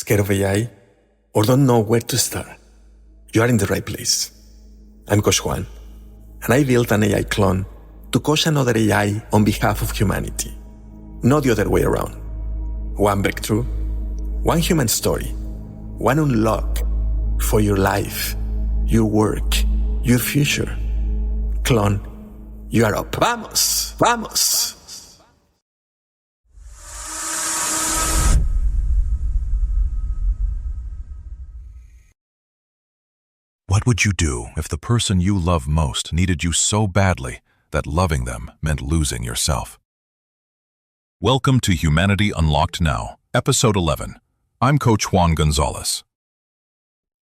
Scared of AI? Or don't know where to start? You are in the right place. I'm Coach Juan, and I built an AI clone to coach another AI on behalf of humanity. Not the other way around. One breakthrough, one human story, one unlock for your life, your work, your future. Clone, you are up. Vamos, vamos. What would you do if the person you love most needed you so badly that loving them meant losing yourself? Welcome to Humanity Unlocked Now, Episode 11. I'm Coach Juan Gonzalez.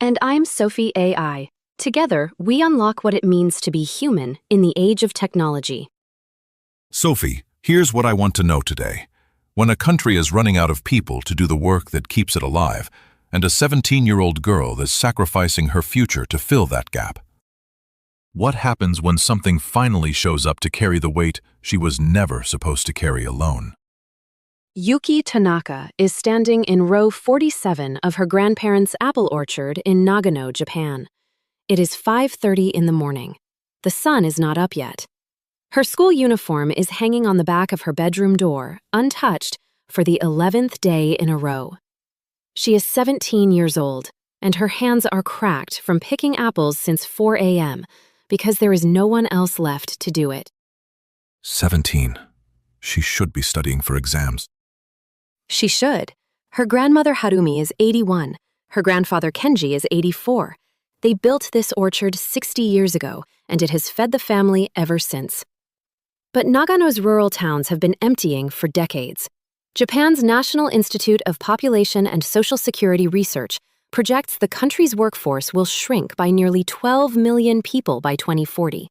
And I'm Sophie AI. Together, we unlock what it means to be human in the age of technology. Sophie, here's what I want to know today. When a country is running out of people to do the work that keeps it alive, and a 17-year-old girl is sacrificing her future to fill that gap, what happens when something finally shows up to carry the weight she was never supposed to carry alone? Yuki Tanaka is standing in row 47 of her grandparents' apple orchard in Nagano, Japan. It is 5:30 in the morning. The sun is not up yet. Her school uniform is hanging on the back of her bedroom door, untouched, for the 11th day in a row. She is 17 years old, and her hands are cracked from picking apples since 4 a.m. because there is no one else left to do it. 17. She should be studying for exams. She should. Her grandmother Harumi is 81. Her grandfather Kenji is 84. They built this orchard 60 years ago, and it has fed the family ever since. But Nagano's rural towns have been emptying for decades. Japan's National Institute of Population and Social Security Research projects the country's workforce will shrink by nearly 12 million people by 2040.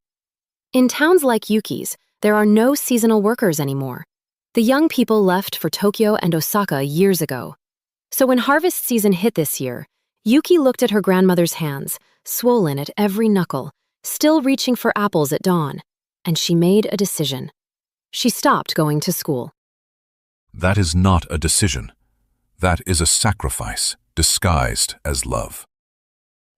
In towns like Yuki's, there are no seasonal workers anymore. The young people left for Tokyo and Osaka years ago. So when harvest season hit this year, Yuki looked at her grandmother's hands, swollen at every knuckle, still reaching for apples at dawn, and she made a decision. She stopped going to school. That is not a decision. That is a sacrifice, disguised as love.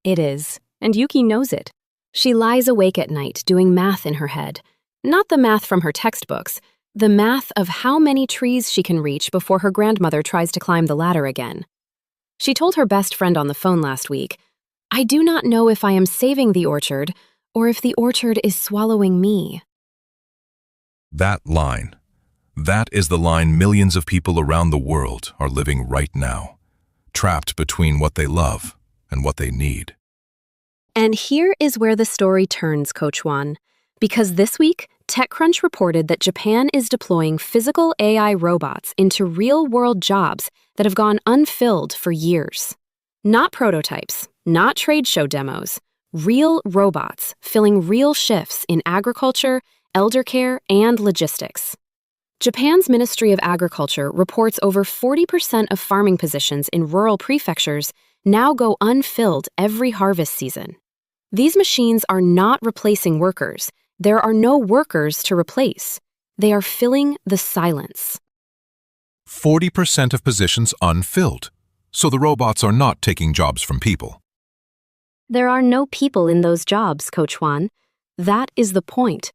It is, and Yuki knows it. She lies awake at night doing math in her head. Not the math from her textbooks, the math of how many trees she can reach before her grandmother tries to climb the ladder again. She told her best friend on the phone last week, "I do not know if I am saving the orchard or if the orchard is swallowing me." That line. That is the line millions of people around the world are living right now, trapped between what they love and what they need. And here is where the story turns, Coach Juan, because this week, TechCrunch reported that Japan is deploying physical AI robots into real-world jobs that have gone unfilled for years. Not prototypes, not trade show demos, real robots filling real shifts in agriculture, elder care, and logistics. Japan's Ministry of Agriculture reports over 40% of farming positions in rural prefectures now go unfilled every harvest season. These machines are not replacing workers. There are no workers to replace. They are filling the silence. 40% of positions unfilled. So the robots are not taking jobs from people. There are no people in those jobs, Coach Juan. That is the point.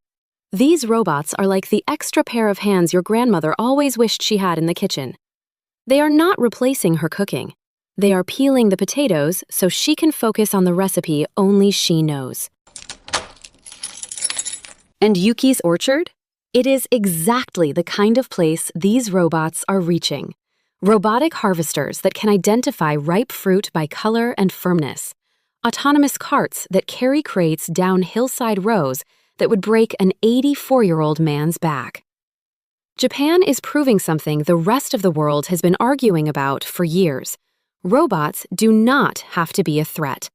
These robots are like the extra pair of hands your grandmother always wished she had in the kitchen. They are not replacing her cooking. They are peeling the potatoes so she can focus on the recipe only she knows. And Yuki's orchard? It is exactly the kind of place these robots are reaching. Robotic harvesters that can identify ripe fruit by color and firmness. Autonomous carts that carry crates down hillside rows that would break an 84-year-old man's back. Japan is proving something the rest of the world has been arguing about for years. Robots do not have to be a threat.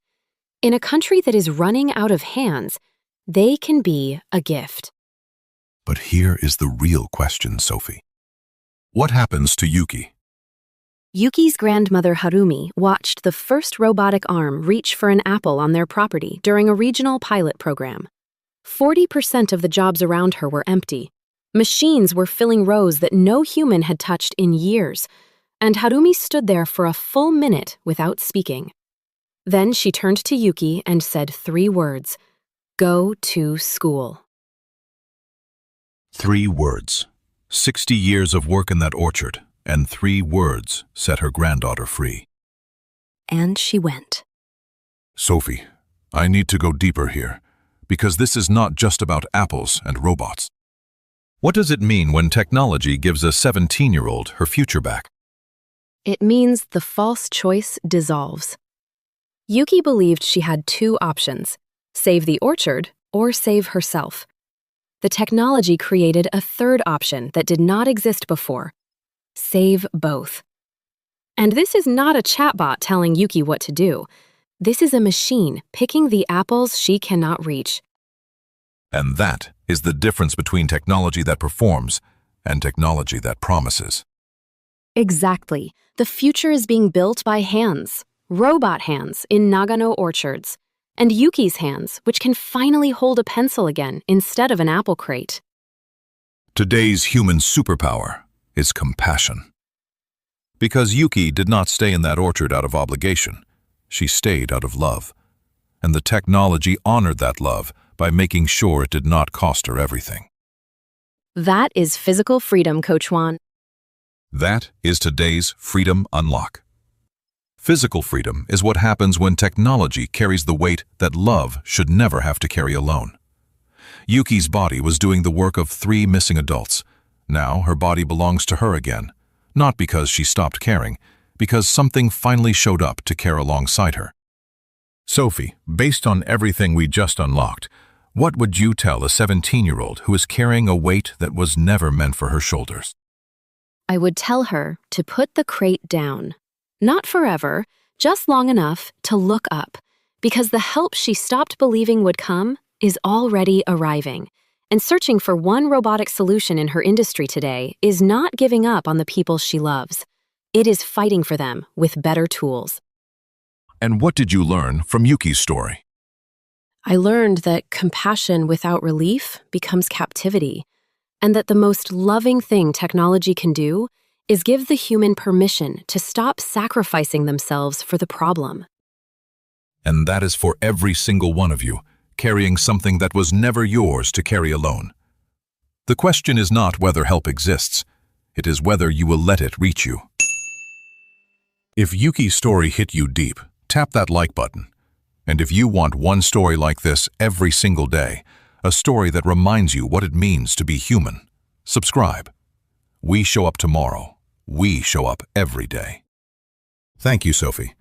In a country that is running out of hands, they can be a gift. But here is the real question, Sophie. What happens to Yuki? Yuki's grandmother Harumi watched the first robotic arm reach for an apple on their property during a regional pilot program. 40% of the jobs around her were empty. Machines were filling rows that no human had touched in years. and Harumi stood there for a full minute without speaking. Then she turned to Yuki and said 3 words, "Go to school." 3 words. 60 years of work in that orchard, and 3 words set her granddaughter free. And she went. Sophie, I need to go deeper here, because this is not just about apples and robots. What does it mean when technology gives a 17-year-old her future back? It means the false choice dissolves. Yuki believed she had 2 options, save the orchard or save herself. The technology created a 3rd option that did not exist before, save both. And this is not a chatbot telling Yuki what to do. This is a machine picking the apples she cannot reach. And that is the difference between technology that performs and technology that promises. Exactly. The future is being built by hands, robot hands in Nagano orchards, and Yuki's hands, which can finally hold a pencil again instead of an apple crate. Today's human superpower is compassion. Because Yuki did not stay in that orchard out of obligation, she stayed out of love. And the technology honored that love by making sure it did not cost her everything. That is physical freedom, Coach Juan. That is today's freedom unlock. Physical freedom is what happens when technology carries the weight that love should never have to carry alone. Yuki's body was doing the work of 3 missing adults. Now her body belongs to her again, not because she stopped caring, because something finally showed up to care alongside her. Sophie, based on everything we just unlocked, what would you tell a 17-year-old who is carrying a weight that was never meant for her shoulders? I would tell her to put the crate down. Not forever, just long enough to look up, because the help she stopped believing would come is already arriving. And searching for one robotic solution in her industry today is not giving up on the people she loves. It is fighting for them with better tools. And what did you learn from Yuki's story? I learned that compassion without relief becomes captivity, and that the most loving thing technology can do is give the human permission to stop sacrificing themselves for the problem. And that is for every single one of you, carrying something that was never yours to carry alone. The question is not whether help exists, it is whether you will let it reach you. If Yuki's story hit you deep, tap that like button. And if you want one story like this every single day, a story that reminds you what it means to be human, subscribe. We show up tomorrow. We show up every day. Thank you, Sophie.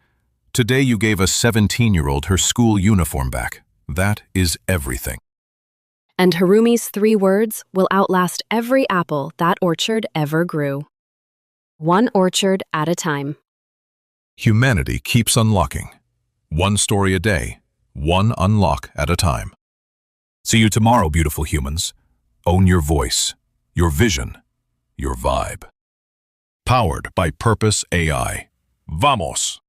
Today you gave a 17-year-old her school uniform back. That is everything. And Harumi's 3 words will outlast every apple that orchard ever grew. One orchard at a time. Humanity keeps unlocking. One story a day, one unlock at a time. See you tomorrow, beautiful humans. Own your voice, your vision, your vibe. Powered by Purpose AI. Vamos!